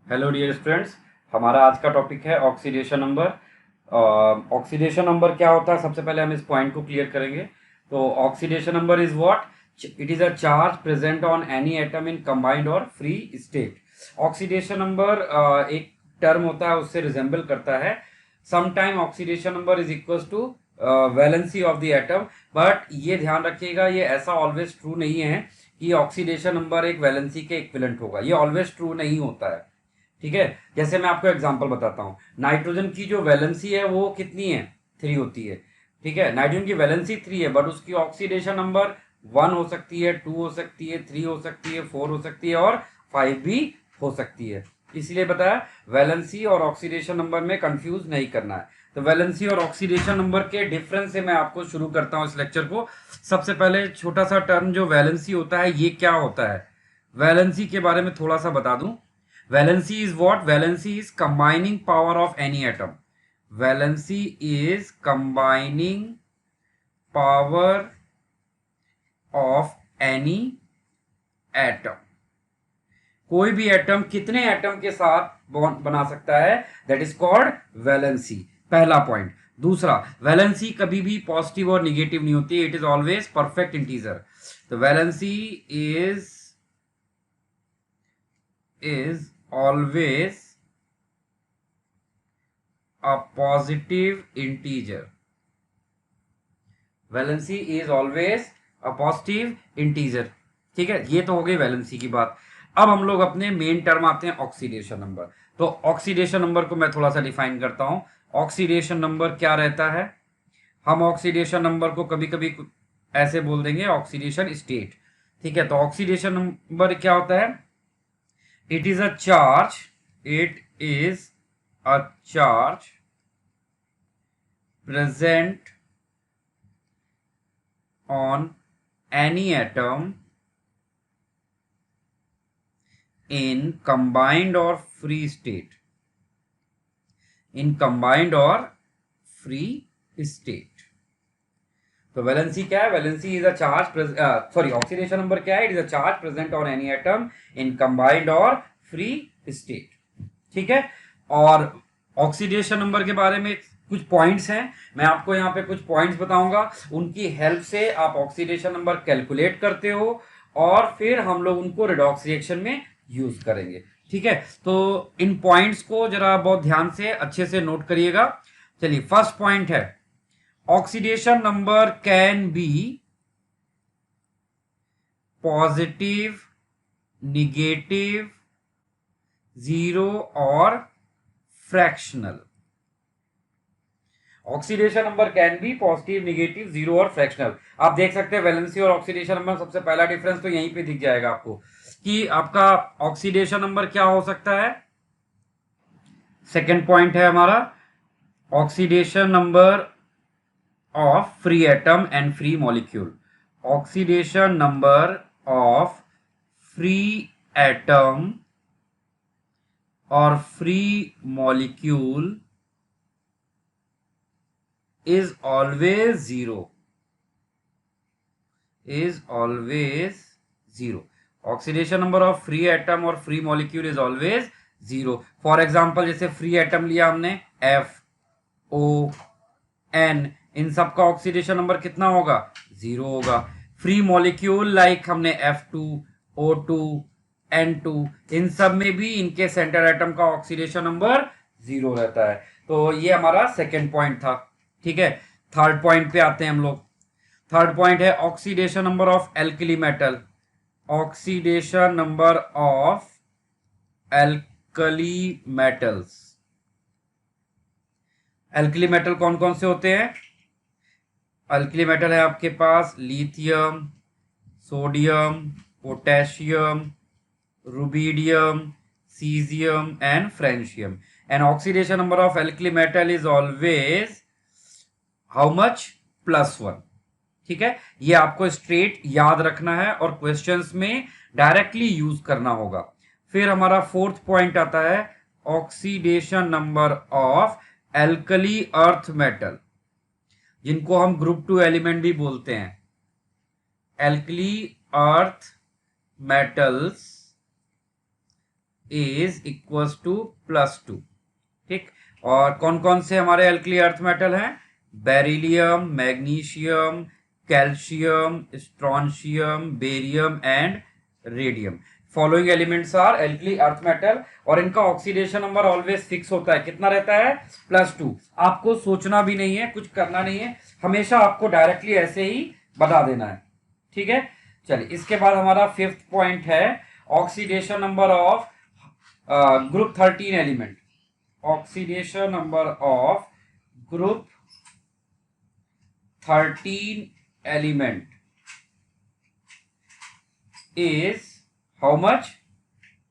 Hello dear students, हमारा आज का टॉपिक है ऑक्सीडेशन नंबर। ऑक्सीडेशन नंबर क्या होता है, सबसे पहले हम इस पॉइंट को क्लियर करेंगे। तो oxidation number is what? It is a charge present on any atom in combined और फ्री स्टेट। ऑक्सीडेशन नंबर एक टर्म होता है, उससे रिजेंबल करता है। Sometime oxidation number is equal to valency of the atom. But ये ध्यान रखिएगा, ये ऐसा ऑलवेज ट्रू नहीं है कि ऑक्सीडेशन नंबर एक वैलेंसी के इक्विवेलेंट होगा। ये ऑलवेज ट्रू नहीं होता है, ठीक है। जैसे मैं आपको एग्जांपल बताता हूँ, नाइट्रोजन की जो वैलेंसी है वो कितनी है? 3 होती है, ठीक है। नाइट्रोजन की वैलेंसी 3 है, बट उसकी ऑक्सीडेशन नंबर 1 हो सकती है, 2 हो सकती है, 3 हो सकती है, 4 हो सकती है और 5 भी हो सकती है। इसलिए बताया, वैलेंसी और ऑक्सीडेशन नंबर में कंफ्यूज नहीं करना है। तो वैलेंसी और ऑक्सीडेशन नंबर के डिफरेंस से मैं आपको शुरू करता हूँ इस लेक्चर को। सबसे पहले छोटा सा टर्म जो वैलेंसी होता है, ये क्या होता है? वैलेंसी के बारे में थोड़ा सा बता दूं। Valency is what? Valency is combining power of any atom. Valency is combining power of any atom. कोई भी एटम कितने एटम के साथ बॉन्ड बना सकता है, दैट इज कॉल्ड वैलेंसी। पहला पॉइंट। दूसरा, वैलेंसी कभी भी पॉजिटिव और निगेटिव नहीं होती, it is always perfect integer. तो valency is always a positive integer. Valency is always a positive integer, ठीक है। ये तो हो गई वैलेंसी की बात। अब हम लोग अपने मेन टर्म आते हैं, ऑक्सीडेशन नंबर। तो ऑक्सीडेशन नंबर को मैं थोड़ा सा डिफाइन करता हूं। ऑक्सीडेशन नंबर क्या रहता है? हम ऑक्सीडेशन नंबर को कभी कभी ऐसे बोल देंगे, ऑक्सीडेशन स्टेट, ठीक है। तो ऑक्सीडेशन नंबर क्या होता है? It is a charge, it is a charge present on any atom in combined or free state, in combined or free state। तो वैलेंसी क्या है? Valency is a charge, sorry, oxidation number क्या है? It is a charge present on any atom in combined और free state, ठीक है। और oxidation number के बारे में कुछ पॉइंट्स हैं, मैं आपको यहाँ पे कुछ पॉइंट्स बताऊंगा। उनकी हेल्प से आप ऑक्सीडेशन नंबर कैलकुलेट करते हो और फिर हम लोग उनको रिडॉक्स रिएक्शन में यूज करेंगे, ठीक है। तो इन पॉइंट्स को जरा बहुत ध्यान से अच्छे से नोट करिएगा। चलिए, फर्स्ट पॉइंट है, oxidation number can be positive, negative, zero और fractional. Oxidation number can be positive, negative, zero और फ्रैक्शनल। आप देख सकते हैं वैलेंसी और ऑक्सीडेशन नंबर, सबसे पहला डिफरेंस तो यहीं पे दिख जाएगा आपको कि आपका ऑक्सीडेशन नंबर क्या हो सकता है। सेकेंड पॉइंट है हमारा, oxidation number of free atom and free molecule। oxidation number of free atom or free molecule is always zero, is always zero। Oxidation number of free atom और free molecule is always zero. For example, जैसे free atom लिया हमने, F, ओ, N, इन सब का oxidation number कितना होगा? Zero होगा। Free molecule like हमने F2, O2, N2, इन सब में भी इनके सेंटर एटम का ऑक्सीडेशन नंबर जीरो रहता है। तो ये हमारा सेकेंड पॉइंट था, ठीक है। थर्ड पॉइंट पे आते हैं हम लोग। थर्ड पॉइंट है oxidation number of alkali metal. Oxidation number of alkali metals. Alkali metal कौन कौन से होते हैं? अल्कली मेटल है आपके पास lithium, sodium, potassium, rubidium, caesium and francium. And oxidation number of alkali metal is always how much? +1, ठीक है। ये आपको स्ट्रेट याद रखना है और क्वेश्चंस में डायरेक्टली यूज करना होगा। फिर हमारा फोर्थ पॉइंट आता है, oxidation number of alkali earth metal, जिनको हम ग्रुप 2 एलिमेंट भी बोलते हैं। Alkali earth metals is equals to +2। ठीक, और कौन कौन से हमारे एल्कली अर्थ मेटल हैं? Beryllium, magnesium, calcium, strontium, barium and radium. Following elements are alkali earth metal, और इनका ऑक्सीडेशन नंबर ऑलवेज फिक्स होता है। कितना रहता है? +2। आपको सोचना भी नहीं है, कुछ करना नहीं है, हमेशा आपको डायरेक्टली ऐसे ही बता देना है। ठीक है, चलिए इसके बाद हमारा 5th पॉइंट है oxidation number of group 13 element. Oxidation number of group 13 element is how much?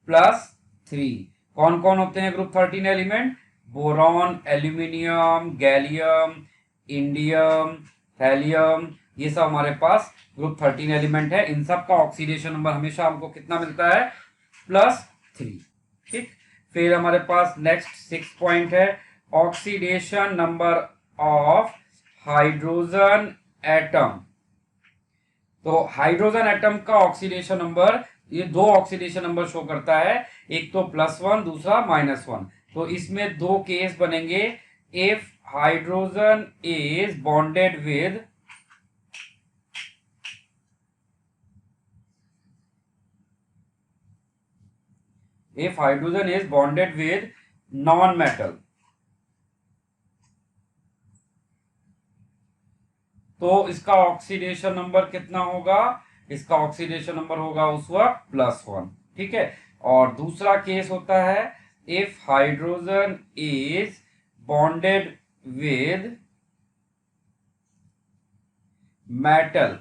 +3। कौन कौन होते हैं group 13 element? Boron, aluminium, gallium, indium, helium, ये सब हमारे पास ग्रुप 13 एलिमेंट है। इन सब का ऑक्सीडेशन नंबर हमेशा हमको कितना मिलता है? +3। ठीक, फिर हमारे पास नेक्स्ट 6 पॉइंट है oxidation number of hydrogen atom. तो हाइड्रोजन एटम का ऑक्सीडेशन नंबर, ये दो ऑक्सीडेशन नंबर शो करता है, एक तो +1, दूसरा -1। तो इसमें दो केस बनेंगे। If hydrogen is bonded with non metal, तो इसका ऑक्सीडेशन नंबर कितना होगा? इसका ऑक्सीडेशन नंबर होगा उस वक्त +1। ठीक है, और दूसरा केस होता है if hydrogen is bonded with metal,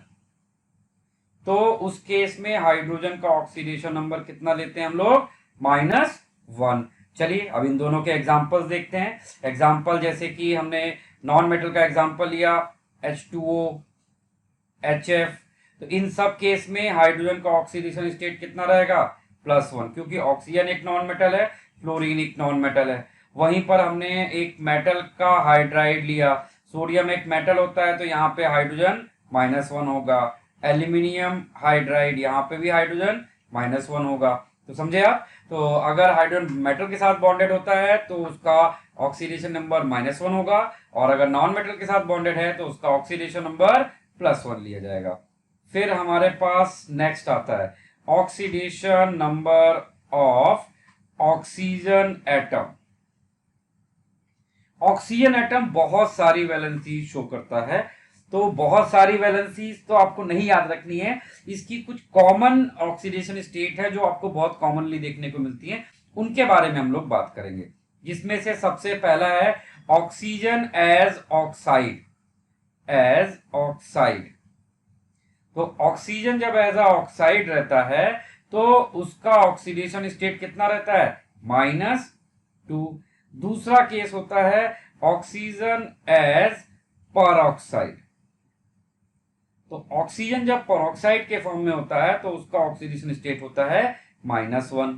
तो उस केस में हाइड्रोजन का ऑक्सीडेशन नंबर कितना लेते हैं हम लोग? -1। चलिए अब इन दोनों के एग्जांपल्स देखते हैं। एग्जांपल जैसे कि हमने नॉन मेटल का एग्जांपल लिया H2O, HF, तो इन सब केस में हाइड्रोजन का ऑक्सीडेशन स्टेट कितना रहेगा? +1, क्योंकि ऑक्सीजन एक नॉन मेटल है, फ्लोरीन एक नॉन मेटल है। वहीं पर हमने एक मेटल का हाइड्राइड लिया, सोडियम एक मेटल होता है, तो यहाँ पे हाइड्रोजन -1 होगा। एल्यूमिनियम हाइड्राइड, यहाँ पे भी हाइड्रोजन -1 होगा। तो समझे आप? तो अगर हाइड्रोजन मेटल के साथ बॉन्डेड होता है तो उसका ऑक्सीडेशन नंबर -1 होगा, और अगर नॉन मेटल के साथ बॉन्डेड है तो उसका ऑक्सीडेशन नंबर +1 लिया जाएगा। फिर हमारे पास नेक्स्ट आता है oxidation number of oxygen atom. Oxygen atom बहुत सारी वैलेंसी शो करता है, तो बहुत सारी वैलेंसी तो आपको नहीं याद रखनी है। इसकी कुछ कॉमन ऑक्सीडेशन स्टेट है जो आपको बहुत कॉमनली देखने को मिलती है, उनके बारे में हम लोग बात करेंगे। जिसमें से सबसे पहला है ऑक्सीजन एज ऑक्साइड। तो ऑक्सीजन जब एज ऑक्साइड रहता है तो उसका ऑक्सीडेशन स्टेट कितना रहता है? -2। दूसरा केस होता है ऑक्सीजन एज परऑक्साइड। तो ऑक्सीजन जब परऑक्साइड के फॉर्म में होता है तो उसका ऑक्सीडेशन स्टेट होता है -1।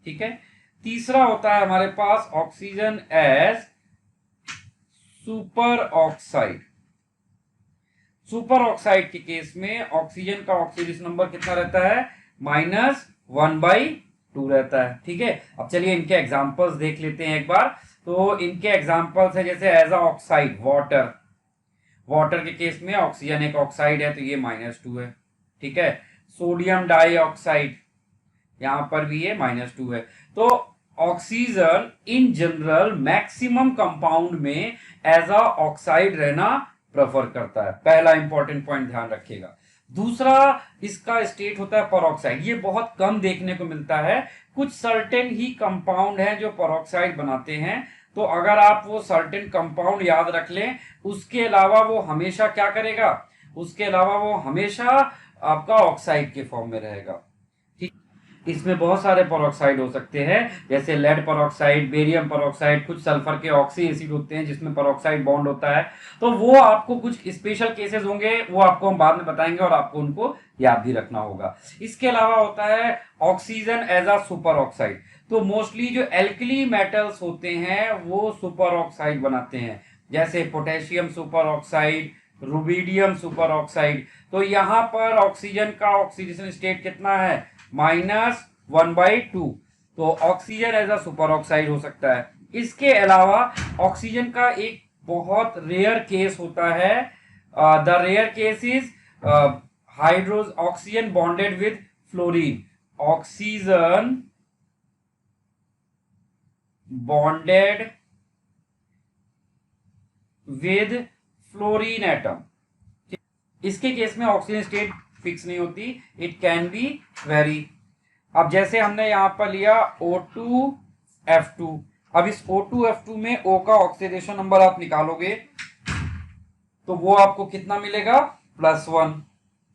ठीक है, तीसरा होता है हमारे पास oxygen as superoxide. Superoxide के केस में ऑक्सीजन का ऑक्सीडेशन नंबर कितना रहता है? -1/2 रहता है। ठीक है, अब चलिए इनके एग्जांपल्स देख लेते हैं एक बार। तो इनके एग्जांपल्स है जैसे एज ऑक्साइड वाटर। वाटर के केस में ऑक्सीजन एक ऑक्साइड है तो ये -2 है। ठीक है, सोडियम डाइऑक्साइड, यहां पर भी ये -2 है। तो oxygen in general maximum compound में एज ऑक्साइड रहना प्रेफर करता है। पहला इंपॉर्टेंट पॉइंट ध्यान रखिएगा। दूसरा इसका स्टेट होता है परऑक्साइड। ये बहुत कम देखने को मिलता है, कुछ सर्टेन ही कंपाउंड हैं जो परऑक्साइड बनाते हैं। तो अगर आप वो सर्टेन कंपाउंड याद रख लें, उसके अलावा वो हमेशा क्या करेगा? उसके अलावा वो हमेशा आपका ऑक्साइड के फॉर्म में रहेगा। ठीक, इसमें बहुत सारे परऑक्साइड हो सकते हैं जैसे लेड परऑक्साइड, बेरियम परऑक्साइड, कुछ सल्फर के ऑक्सी एसिड होते हैं जिसमें परऑक्साइड बॉन्ड होता है। तो वो आपको कुछ स्पेशल केसेस होंगे, वो आपको हम बाद में बताएंगे और आपको उनको याद भी रखना होगा। इसके अलावा होता है oxygen as a super oxide. तो मोस्टली जो एल्कली मेटल्स होते हैं वो सुपर ऑक्साइड बनाते हैं, जैसे potassium super oxide, rubidium super oxide. तो यहां पर ऑक्सीजन का ऑक्सीडेशन स्टेट कितना है? -1/2। तो oxygen as a super oxide हो सकता है। इसके अलावा ऑक्सीजन का एक बहुत रेयर केस होता है, the rare case is hydrogen oxygen bonded with fluorine, oxygen bonded with fluorine atom. इसके केस में ऑक्सीजन स्टेट फिक्स नहीं होती, इट कैन बी वेरी। अब जैसे हमने यहां पर लिया O2F2, अब इस O2F2 में O का ऑक्सीडेशन नंबर आप निकालोगे तो वो आपको कितना मिलेगा, +1।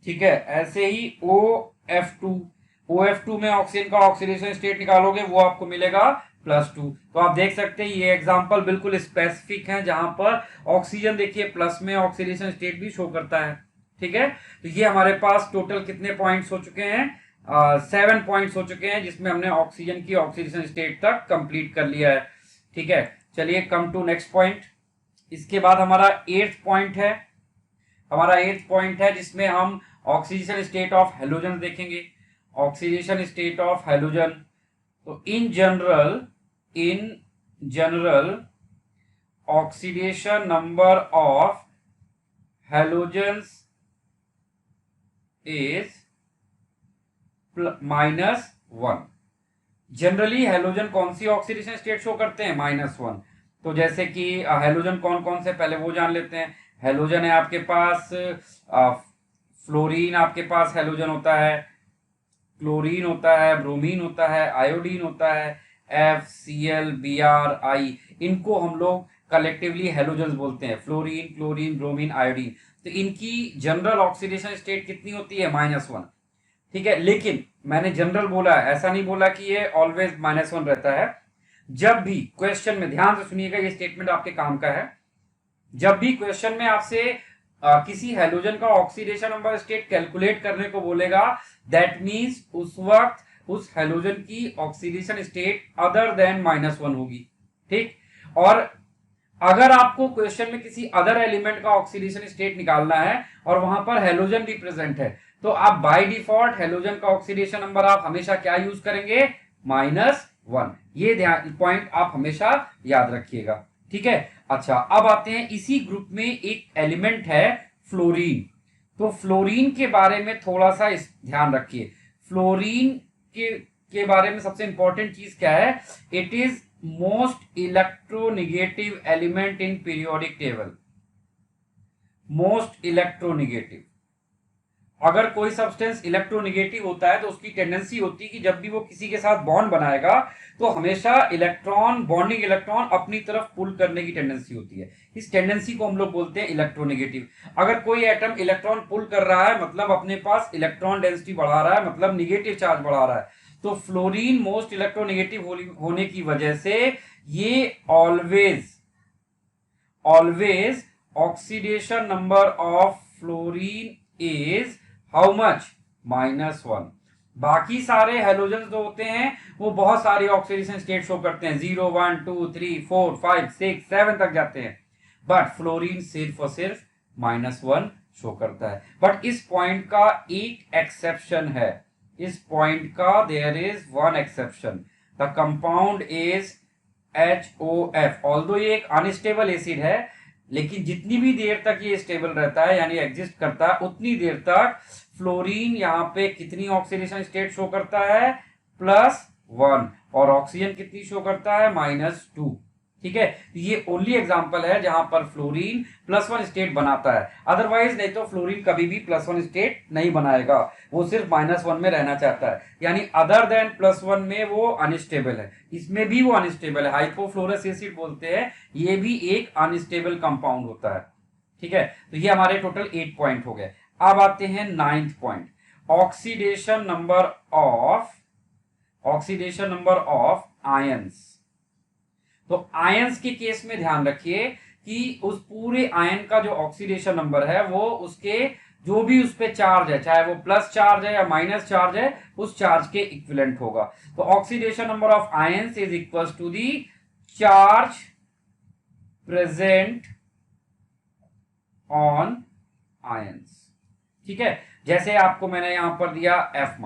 ठीक है, ऐसे ही OF2 में ऑक्सीजन का ऑक्सीडेशन स्टेट निकालोगे वो आपको मिलेगा +2। तो आप देख सकते हैं ये एग्जांपल बिल्कुल स्पेसिफिक है, जहां पर ऑक्सीजन देखिए प्लस में ऑक्सीडेशन स्टेट भी शो करता है। ठीक है, तो ये हमारे पास टोटल कितने पॉइंट्स हो चुके हैं, 7 पॉइंट्स हो चुके हैं, जिसमें हमने ऑक्सीजन की ऑक्सीडेशन स्टेट तक कंप्लीट कर लिया है। ठीक है, चलिए कम टू नेक्स्ट पॉइंट। इसके बाद हमारा 8th पॉइंट है, जिसमें हम ऑक्सीडेशन स्टेट ऑफ हेलोजन देखेंगे। ऑक्सीडेशन स्टेट ऑफ हेलोजन, तो in general oxidation number of halogens is -1। Generally halogen कौन सी ऑक्सीडेशन स्टेट शो करते हैं, -1। तो जैसे कि हेलोजन कौन कौन से, पहले वो जान लेते हैं। हेलोजन है आपके पास फ्लोरीन, आपके पास हेलोजन होता है, क्लोरीन होता है, ब्रोमीन होता है, आयोडीन होता है, FCl Br I, इनको हम लोग कलेक्टिवली हेलोजन्स बोलते हैं, फ्लोरीन, क्लोरीन, ब्रोमीन, आयोडीन। तो इनकी जनरल ऑक्सीडेशन स्टेट कितनी होती है, -1। ठीक है, लेकिन मैंने जनरल बोला है, ऐसा नहीं बोला कि ये ऑलवेज -1 रहता है। जब भी क्वेश्चन में, ध्यान से सुनिएगा, ये स्टेटमेंट आपके काम का है, जब भी क्वेश्चन में आपसे किसी हेलोजन का ऑक्सीडेशन नंबर स्टेट कैलकुलेट करने को बोलेगा, दैट मींस उस वक्त उस हेलोजन की ऑक्सीडेशन स्टेट अदर देन -1 होगी। ठीक, और अगर आपको क्वेश्चन में किसी अदर एलिमेंट का ऑक्सीडेशन स्टेट निकालना है और वहां पर हेलोजन भी प्रेजेंट है, तो आप बाय डिफॉल्ट हेलोजन का ऑक्सीडेशन नंबर आप हमेशा क्या यूज करेंगे, -1। ये ध्यान पॉइंट आप हमेशा याद रखिएगा। ठीक है, अच्छा अब आते हैं, इसी ग्रुप में एक एलिमेंट है फ्लोरीन। तो फ्लोरीन के बारे में थोड़ा सा ध्यान रखिए। फ्लोरीन के बारे में सबसे इंपॉर्टेंट चीज क्या है, it is most electronegative element in periodic table. Most electronegative, अगर कोई सब्सटेंस इलेक्ट्रोनेगेटिव होता है तो उसकी टेंडेंसी होती है कि जब भी वो किसी के साथ बॉन्ड बनाएगा तो हमेशा इलेक्ट्रॉन, बॉन्डिंग इलेक्ट्रॉन अपनी तरफ पुल करने की टेंडेंसी होती है। इस टेंडेंसी को हम लोग बोलते हैं इलेक्ट्रोनेगेटिव। अगर कोई एटम इलेक्ट्रॉन पुल कर रहा है मतलब अपने पास इलेक्ट्रॉन डेंसिटी बढ़ा रहा है, मतलब निगेटिव चार्ज बढ़ा रहा है। तो फ्लोरीन मोस्ट इलेक्ट्रोनेगेटिव होने की वजह से ये always oxidation number of fluorine is how much, -1। बाकी सारे हेलोजन जो होते हैं वो बहुत सारी ऑक्सीडेशन स्टेट शो करते हैं, 0 1 2 3 4 5 6 7 तक जाते हैं, बट फ्लोरीन सिर्फ और सिर्फ -1 शो करता है। बट इस पॉइंट का एक एक्सेप्शन है, इस पॉइंट का there is one exception, the compound is HOF। Although ये एक अनस्टेबल एसिड है, लेकिन जितनी भी देर तक ये स्टेबल रहता है यानी एग्जिस्ट करता है, उतनी देर तक फ्लोरीन यहाँ पे कितनी ऑक्सीडेशन स्टेट शो करता है, +1, और ऑक्सीजन कितनी शो करता है, -2। ठीक है, ये ओनली एग्जांपल है जहां पर फ्लोरीन +1 स्टेट बनाता है, अदरवाइज नहीं तो फ्लोरीन कभी भी +1 स्टेट नहीं बनाएगा, वो सिर्फ -1 में रहना चाहता है, यानी अदर देन +1 में वो अनस्टेबल है। इसमें भी वो अनस्टेबल है, हाइपोफ्लोरस एसिड बोलते हैं, ये भी एक अनस्टेबल कंपाउंड होता है। ठीक है, तो ये हमारे टोटल 8 पॉइंट हो गए। अब आते हैं 9th point, oxidation number of ions. तो आयंस के केस में ध्यान रखिए कि उस पूरे आयन का जो ऑक्सीडेशन नंबर है वो उसके जो भी उस पे चार्ज है, चाहे वो प्लस चार्ज है या माइनस चार्ज है, उस चार्ज के इक्विवेलेंट होगा। तो oxidation number of ions is equal to the charge present on ions. ठीक है, जैसे आपको मैंने यहां पर दिया F-,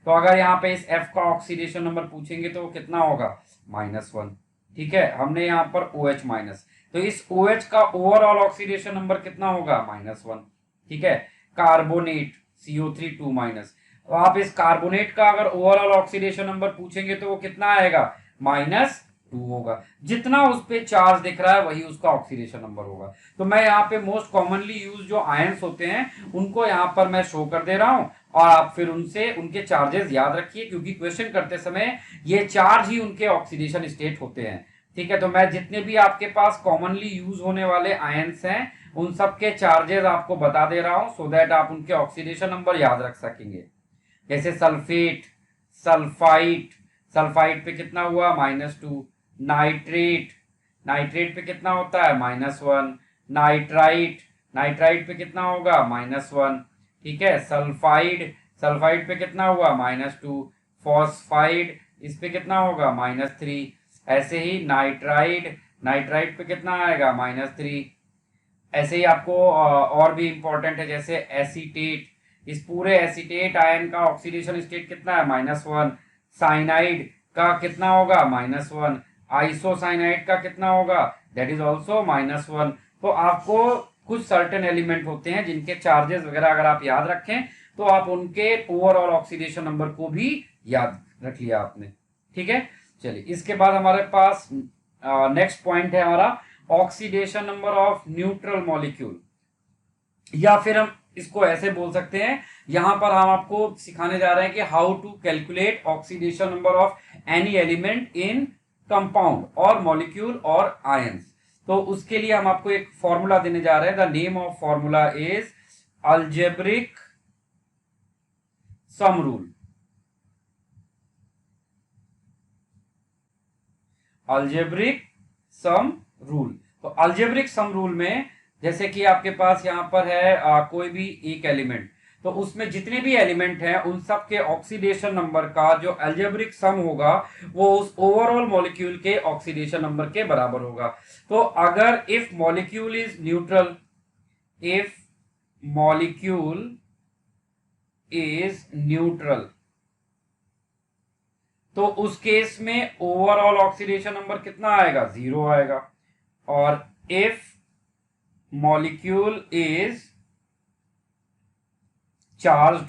तो अगर यहाँ पे इस F का ऑक्सीडेशन नंबर पूछेंगे तो वो कितना होगा, -1। ठीक है, हमने यहाँ पर OH माइनस, तो इस OH का ओवरऑल ऑक्सीडेशन नंबर कितना होगा, -1। ठीक है, कार्बोनेट CO3 2 माइनस, तो आप इस कार्बोनेट का अगर ओवरऑल ऑक्सीडेशन नंबर पूछेंगे तो वो कितना आएगा, -2 होगा। जितना उस पे चार्ज दिख रहा है वही उसका ऑक्सीडेशन नंबर होगा। तो मैं यहाँ पे मोस्ट कॉमनली यूज जो आयंस होते हैं उनको यहाँ पर मैं शो कर दे रहा हूँ, और आप फिर उनसे उनके चार्जेस याद रखिए, क्योंकि क्वेश्चन करते समय ये चार्ज ही उनके ऑक्सीडेशन स्टेट होते हैं। ठीक है, तो मैं जितने भी आपके पास कॉमनली यूज होने वाले आयंस हैं उन सब के चार्जेस आपको बता दे रहा हूं, सो दैट आप उनके ऑक्सीडेशन नंबर याद रख सकेंगे। जैसे सल्फेट, सल्फाइट, सल्फाइट पे कितना हुआ, -2। नाइट्रेट, नाइट्रेट पे कितना होता है, -1। नाइट्राइट, नाइट्राइट पे कितना होगा, -1। ठीक है, सल्फाइड, सल्फाइड पे कितना हुआ, -2। फॉस्फाइड, इस पे कितना होगा, -3। ऐसे ही नाइट्राइड, नाइट्राइड पे कितना आएगा, -3। ऐसे ही आपको और भी इंपॉर्टेंट है, जैसे एसीटेट, इस पूरे एसीटेट आयन का ऑक्सीडेशन स्टेट कितना है, -1। साइनाइड का कितना होगा, -1। आइसोसाइनाइड का कितना होगा, दैट इज ऑल्सो -1। तो आपको कुछ सर्टेन एलिमेंट होते हैं जिनके चार्जेस वगैरह अगर आप याद रखें तो आप उनके ओवरऑल ऑक्सीडेशन नंबर को भी याद रख लिया आपने। ठीक है, चलिए इसके बाद हमारे पास नेक्स्ट पॉइंट है हमारा oxidation number of neutral molecule, या फिर हम इसको ऐसे बोल सकते हैं, यहां पर हम आपको सिखाने जा रहे हैं कि how to calculate oxidation number of any element in compound और मॉलिक्यूल और आयंस। तो उसके लिए हम आपको एक फॉर्मूला देने जा रहे हैं। The name of formula is algebraic sum rule. Algebraic sum rule, तो अलजेब्रिक सम रूल में जैसे कि आपके पास यहां पर है कोई भी एक एलिमेंट, तो उसमें जितने भी एलिमेंट हैं उन सब के ऑक्सीडेशन नंबर का जो अलजेब्रिक सम होगा वो उस ओवरऑल मॉलिक्यूल के ऑक्सीडेशन नंबर के बराबर होगा। तो अगर if molecule is neutral, if molecule is neutral, तो उस केस में ओवरऑल ऑक्सीडेशन नंबर कितना आएगा, 0 आएगा। और इफ मॉलिक्यूल इज चार्ज्ड,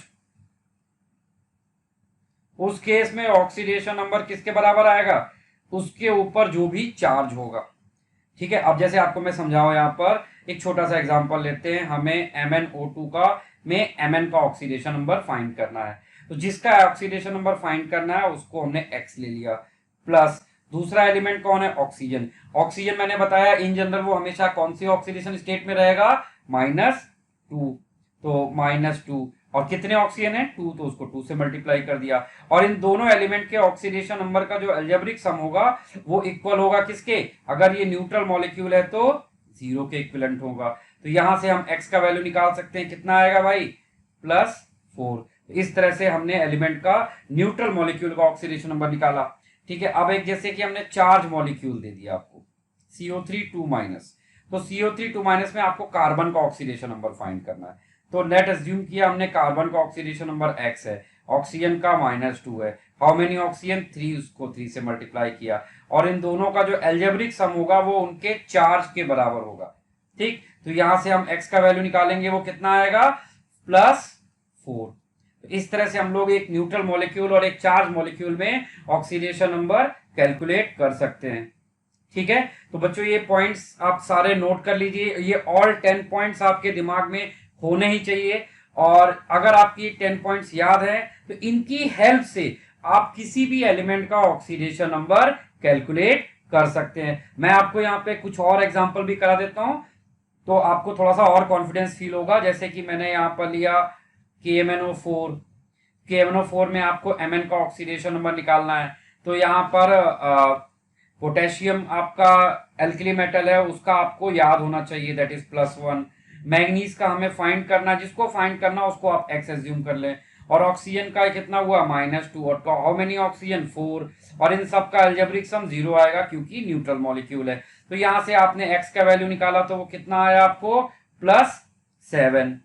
उस केस में ऑक्सीडेशन नंबर किसके बराबर आएगा, उसके ऊपर जो भी चार्ज होगा। ठीक है, अब जैसे आपको मैं समझाऊं, यहां पर एक छोटा सा एग्जांपल लेते हैं। हमें MnO2 का में Mn का ऑक्सीडेशन नंबर फाइंड करना है, तो जिसका ऑक्सीडेशन नंबर फाइंड करना है उसको हमने X ले लिया। प्लस दूसरा एलिमेंट कौन है, ऑक्सीजन। ऑक्सीजन मैंने बताया इन जनरल वो हमेशा कौन सी ऑक्सीडेशन स्टेट में रहेगा, -2। तो -2, और कितने ऑक्सीजन है, 2, तो उसको 2 से मल्टीप्लाई कर दिया। और इन दोनों एलिमेंट के ऑक्सीडेशन नंबर का जो अलजेब्रिक सम होगा वो इक्वल होगा किसके, अगर ये न्यूट्रल मॉलिक्यूल है तो 0 के इक्विवेलेंट होगा। तो यहां से हम X का वैल्यू निकाल सकते हैं, कितना आएगा भाई, +4। इस तरह से हमने एलिमेंट का न्यूट्रल मॉलिक्यूल का ऑक्सीडेशन नंबर निकाला। ठीक है, अब एक जैसे कि हमने चार्ज मॉलिक्यूल दे दिया आपको CO3 2 माइनस, तो CO3 2 माइनस में आपको कार्बन का ऑक्सीडेशन नंबर फाइंड करना है। तो लेट अज्यूम किया हमने कार्बन का ऑक्सीडेशन नंबर X है, ऑक्सीजन का -2 है। हाउ मेनी ऑक्सीजन, 3, उसको 3 से मल्टीप्लाई किया, और इन दोनों का जो एल्जेब्रिक सम होगा वो उनके चार्ज के बराबर होगा। ठीक, तो यहां से हम X का वैल्यू निकालेंगे, वो कितना आएगा, +4। तो इस तरह से हम लोग एक न्यूट्रल मॉलिक्यूल और एक चार्ज मॉलिक्यूल में ऑक्सीडेशन नंबर कैलकुलेट कर सकते हैं। ठीक है, तो बच्चों ये पॉइंट्स आप सारे नोट कर लीजिए, ये ऑल 10 पॉइंट्स आपके दिमाग में होने ही चाहिए। और अगर आपकी 10 पॉइंट्स याद हैं तो इनकी हेल्प से आप किसी भी एलिमेंट का ऑक्सीडेशन नंबर कैलकुलेट कर सकते हैं। मैं आपको यहाँ पे कुछ और एग्जांपल भी करा देता हूं, तो आपको थोड़ा सा और कॉन्फिडेंस फील होगा। जैसे कि मैंने यहाँ पर लिया KMnO4, KMnO4 में आपको Mn का ऑक्सीडेशन नंबर निकालना है। तो यहाँ पर पोटेशियम आपका एल्कली मेटल है, उसका आपको याद होना चाहिए, दैट इज +1। मैग्नीज का हमें फाइंड करना, जिसको फाइंड करना उसको आप X एज्यूम कर लें। और ऑक्सीजन का कितना हुआ, -2, और हाउ मेनी ऑक्सीजन, 4। और इन सब का अलजेब्रिक सम 0 आएगा क्योंकि न्यूट्रल मॉलिक्यूल है। तो यहां से आपने X का वैल्यू निकाला तो वो कितना आया आपको, +7।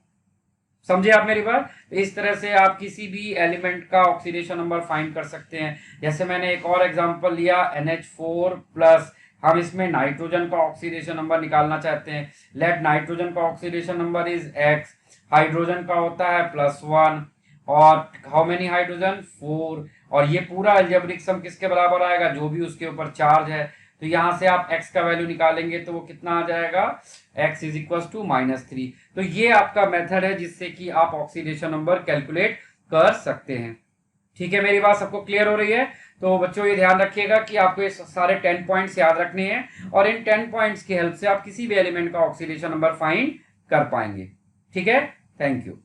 समझे आप मेरी बात? तो इस तरह से आप किसी भी एलिमेंट का ऑक्सीडेशन नंबर फाइंड कर सकते हैं। जैसे मैंने एक और एग्जांपल लिया NH4 प्लस, हम इसमें नाइट्रोजन का ऑक्सीडेशन नंबर निकालना चाहते हैं। लेट नाइट्रोजन का oxidation number is X, hydrogen का होता है +1, और हाउ मेनी हाइड्रोजन 4, और ये पूरा अलजेब्रिक सम किसके बराबर आएगा, जो भी उसके ऊपर चार्ज है। तो यहां से आप x का वैल्यू निकालेंगे तो वो कितना आ जाएगा, x इज इक्वल टू -3। तो ये आपका मेथड है जिससे कि आप ऑक्सीडेशन नंबर कैलकुलेट कर सकते हैं। ठीक है, मेरी बात सबको क्लियर हो रही है? तो बच्चों ये ध्यान रखिएगा कि आपको ये सारे 10 पॉइंट्स याद रखने हैं, और इन 10 पॉइंट्स की हेल्प से आप किसी भी एलिमेंट का ऑक्सीडेशन नंबर फाइंड कर पाएंगे। ठीक है, थैंक यू।